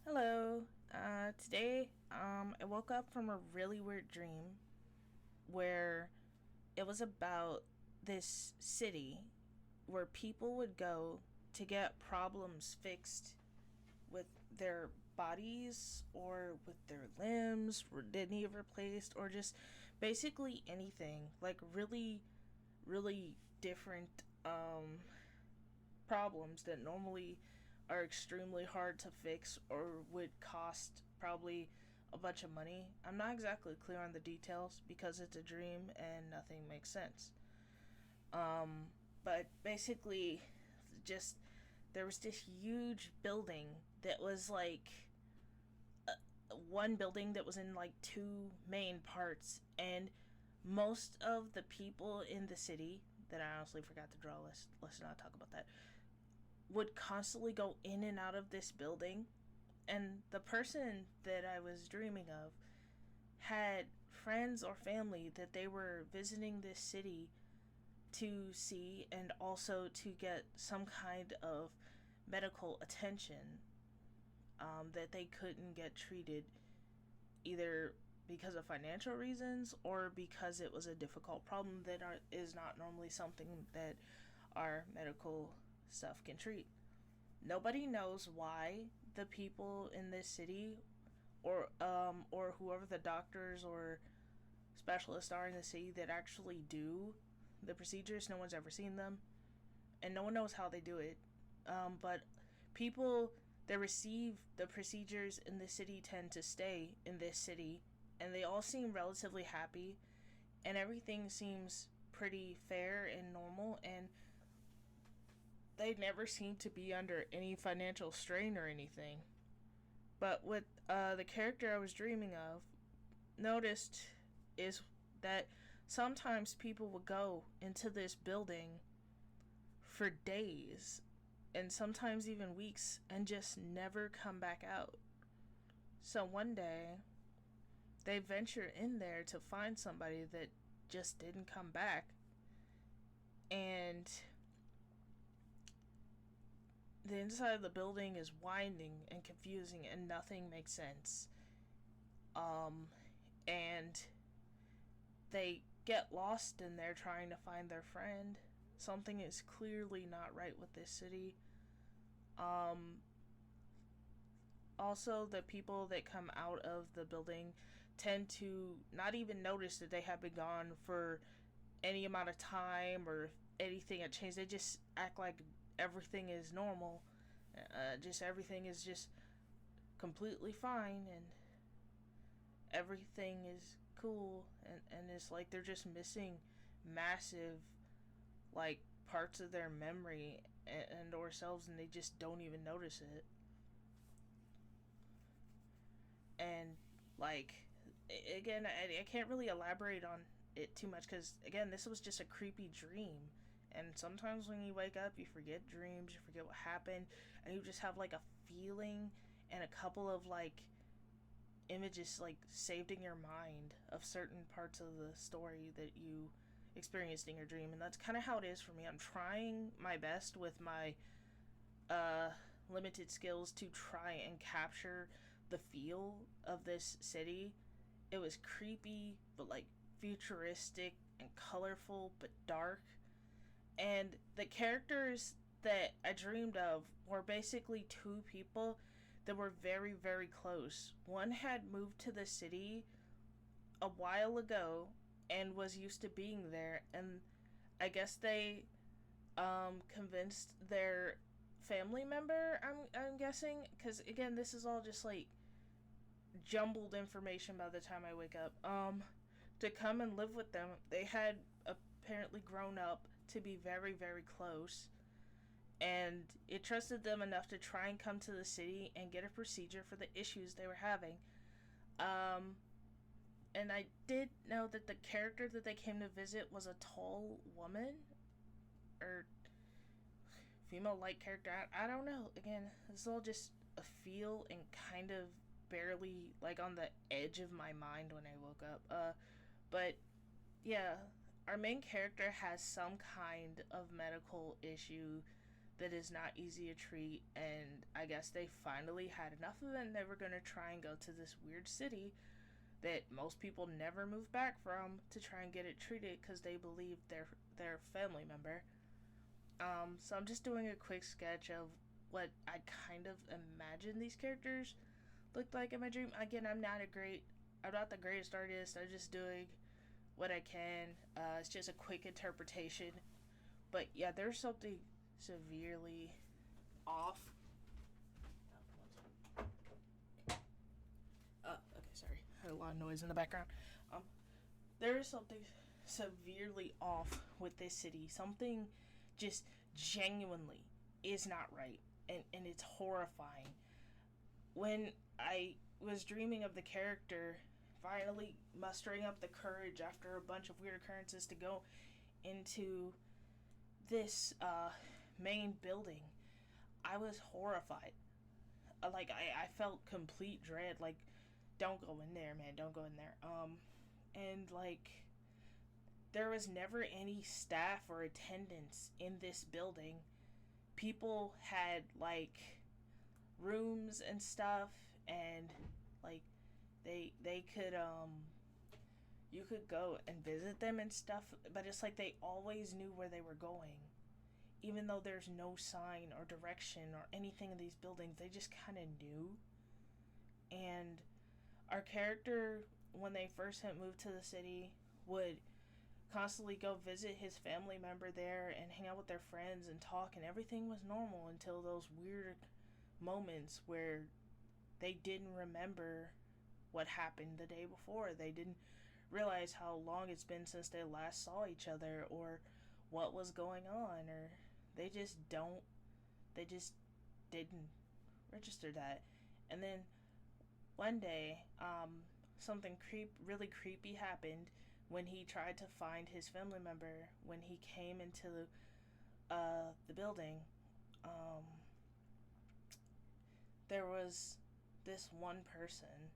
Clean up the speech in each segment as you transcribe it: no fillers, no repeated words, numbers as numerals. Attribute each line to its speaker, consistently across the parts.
Speaker 1: Hello. Today, I woke up from a really weird dream where it was about this city where people would go to get problems fixed with their bodies or with their limbs, or knee replaced, or just basically anything. Like really, really different, problems that normally are extremely hard to fix or would cost probably a bunch of money. I'm not exactly clear on the details because it's a dream and nothing makes sense. But basically, just there was this huge building that was like one building that was in like two main parts, and most of the people in the city that I honestly forgot to draw. Let's not talk about that, would constantly go in and out of this building. And the person that I was dreaming of had friends or family that they were visiting this city to see and also to get some kind of medical attention, that they couldn't get treated either because of financial reasons or because it was a difficult problem that is not normally something that our medical stuff can treat. Nobody knows why the people in this city or whoever the doctors or specialists are in the city that actually do the procedures. No one's ever seen them, and no one knows how they do it. But people that receive the procedures in the city tend to stay in this city, and they all seem relatively happy, and everything seems pretty fair and normal, and they never seem to be under any financial strain or anything. But what the character I was dreaming of noticed is that sometimes people would go into this building for days and sometimes even weeks and just never come back out. So one day, they venture in there to find somebody that just didn't come back. And the inside of the building is winding and confusing and nothing makes sense. And they get lost in there trying to find their friend. Something is clearly not right with this city. Also, the people that come out of the building tend to not even notice that they have been gone for any amount of time or if anything had changed. They just act like everything is normal. Just everything is just completely fine and everything is cool, and it's like they're just missing massive like parts of their memory and or selves, and they just don't even notice it. And like again, I can't really elaborate on it too much because again, this was just a creepy dream. And sometimes when you wake up, you forget dreams, you forget what happened, and you just have like a feeling and a couple of like images like saved in your mind of certain parts of the story that you experienced in your dream. And that's kind of how it is for me. I'm trying my best with my limited skills to try and capture the feel of this city. It was creepy, but like futuristic and colorful, but dark. And the characters that I dreamed of were basically two people that were very, very close. One had moved to the city a while ago and was used to being there, and I guess they convinced their family member. I'm guessing because again, this is all just like jumbled information by the time I wake up. To come and live with them. They had apparently grown up to be very, very close, and it trusted them enough to try and come to the city and get a procedure for the issues they were having. Um, and I did know that the character that they came to visit was a tall woman, or female like character. I don't know. Again, this is all just a feel and kind of barely like on the edge of my mind when I woke up. But yeah, our main character has some kind of medical issue that is not easy to treat, and I guess they finally had enough of it and they were going to try and go to this weird city that most people never move back from to try and get it treated because they believe their family member. So I'm just doing a quick sketch of what I kind of imagine these characters looked like in my dream. Again, I'm not the greatest artist. I'm just doing what I can. It's just a quick interpretation. But yeah, there's something severely off. Okay, sorry. I had a lot of noise in the background. Um, there is something severely off with this city. Something just genuinely is not right. And it's horrifying. When I was dreaming of the character finally mustering up the courage after a bunch of weird occurrences to go into this main building, I was horrified. I felt complete dread. Like, don't go in there, man. Don't go in there. And like, there was never any staff or attendants in this building. People had like rooms and stuff, and like they could you could go and visit them and stuff, but it's like they always knew where they were going. Even though there's no sign or direction or anything in these buildings, they just kind of knew. And our character, when they first had moved to the city, would constantly go visit his family member there and hang out with their friends and talk, and everything was normal until those weird moments where they didn't remember what happened the day before. They didn't realize how long it's been since they last saw each other, or what was going on, or they just didn't register that. And then one day, something really creepy happened when he tried to find his family member when he came into the building. Um, there was this one person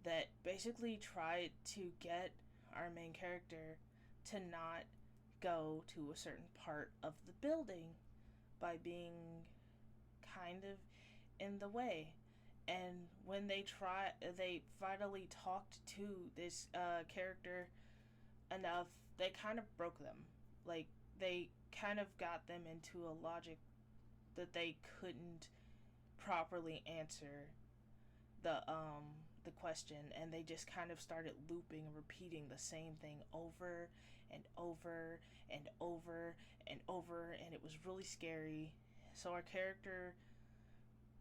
Speaker 1: that basically tried to get our main character to not go to a certain part of the building by being kind of in the way. And when they finally talked to this character enough, they kind of broke them. Like, they kind of got them into a logic that they couldn't properly answer the question, and they just kind of started looping and repeating the same thing over and over and over and over, and it was really scary. So our character,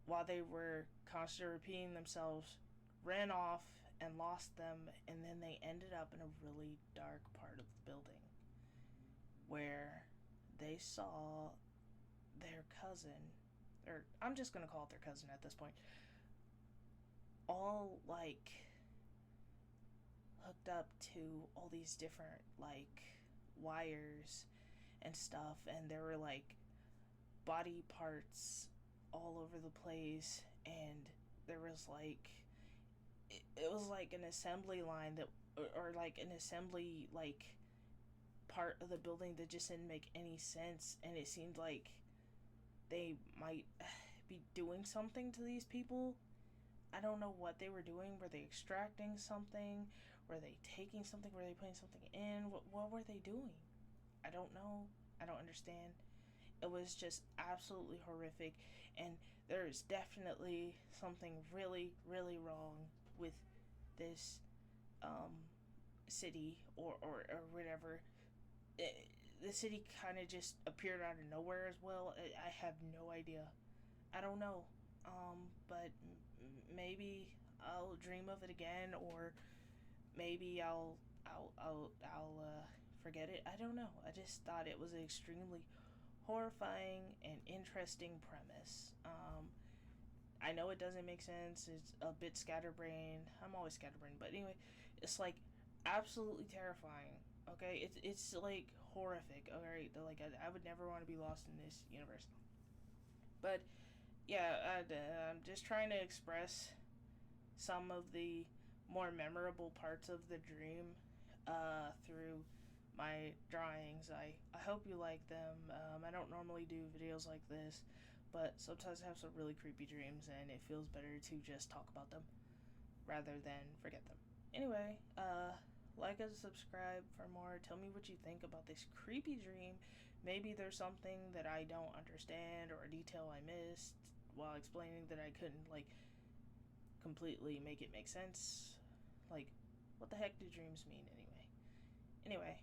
Speaker 1: while they were constantly repeating themselves, ran off and lost them, and then they ended up in a really dark part of the building where they saw their cousin, or I'm just gonna call it their cousin at this point, all like hooked up to all these different like wires and stuff, and there were like body parts all over the place, and there was like it was like an assembly line that or like an assembly like part of the building that just didn't make any sense, and it seemed like they might be doing something to these people. I don't know what they were doing. Were they extracting something? Were they taking something? Were they putting something in? What were they doing? I don't know. I don't understand. It was just absolutely horrific, and there is definitely something really, really wrong with this city or whatever. The city kind of just appeared out of nowhere as well. I have no idea. I don't know. But maybe I'll dream of it again, or maybe I'll forget it. I don't know. I just thought it was an extremely horrifying and interesting premise. I know it doesn't make sense. It's a bit scatterbrained. I'm always scatterbrained, but anyway, it's like absolutely terrifying. Okay, it's like horrific. Alright, like I would never want to be lost in this universe. But yeah, I'm just trying to express some of the more memorable parts of the dream through my drawings. I hope you like them. I don't normally do videos like this, but sometimes I have some really creepy dreams, and it feels better to just talk about them rather than forget them. Anyway, like and subscribe for more. Tell me what you think about this creepy dream. Maybe there's something that I don't understand or a detail I missed while explaining that I couldn't, like, completely make it make sense. Like, what the heck do dreams mean anyway? Anyway,